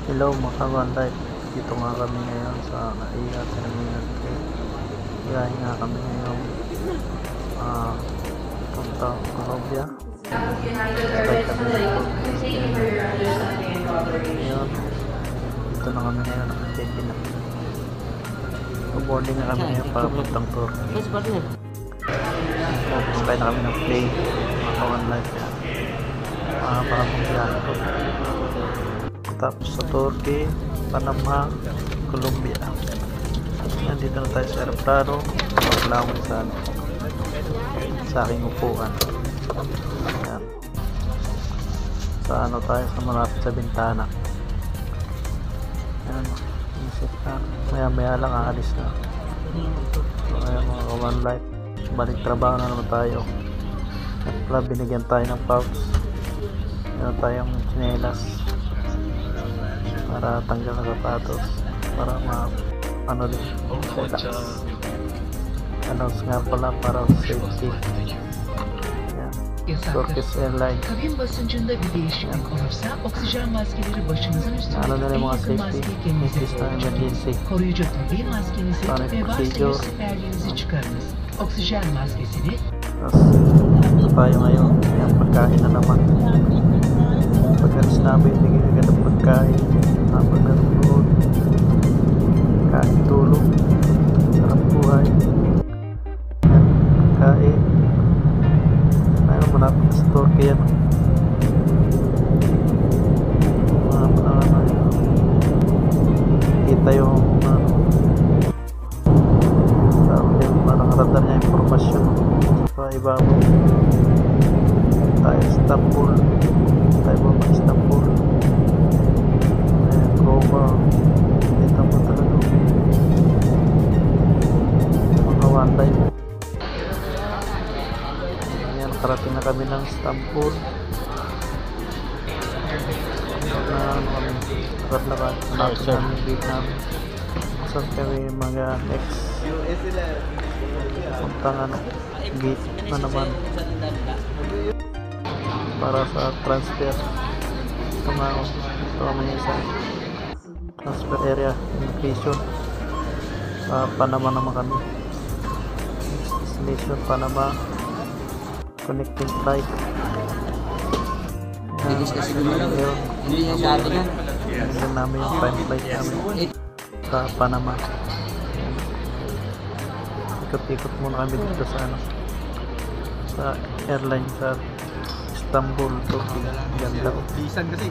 Hello mga kawanday, dito nga kami ngayon sa Naiya Terminal 3. Biyahe nga kami ngayon punta Colombia. Sakay kami dito. Ngayon, dito na kami ngayon, naka-check-in na. Boarding na kami ngayon para puntang tour. Sakay na kami ng plane mga kawanday. Para puntang tour. Tapos sa Turkey, Panama, Colombia. Nandito na tayo sa aeroplano. Maglangon sa aking upuan. Ayan. Sa ano tayo, sa malapit sa bintana. Ayan, isip na. Maya maya lang aalis na. So, ayan mga one life. Balik trabaho na naman tayo. At pala binigyan tayo ng pouch. Meron tayong tsinelas para tanggal na sapatos para ano din announce nga pala para safety. Turkish Airlines. Kabin basıncında bir değişiklik olursa oksijen maskeleri başınızın üstünde en yakın maskeyi kendinize koruyucu tabi maskenizi ve varsa siperliğinizi çıkarınız. Oksijen maskesini Tapos tayo ngayon yung pagkain na naman. Pagkalis namin bigyan agad ng pagkain habang naroon kain tulog sarap buhay yan kain ayun malapit sa Turkey yan kita yung parang radar niya informasyon sa ibabaw tayo Istanbul tayo ba Istanbul ayan Roma kita mo talaga mga wanday. Ayan karating na kami ng Istanbul na ano kami lakad-lakad hanapin namin yung gate namin saan kami mga next puntang ano gate na naman para sa transfer ito nga kami sa transfer area immigration sa Panama naman kami next destination Panama connecting flight Hindi niya sa atin yan. yan namin yung time flight namin sa Panama. Ikot-ikot muna kami dito sa ano sa airline sa Istanbul, Turkey. Ganda. Bisan kasi.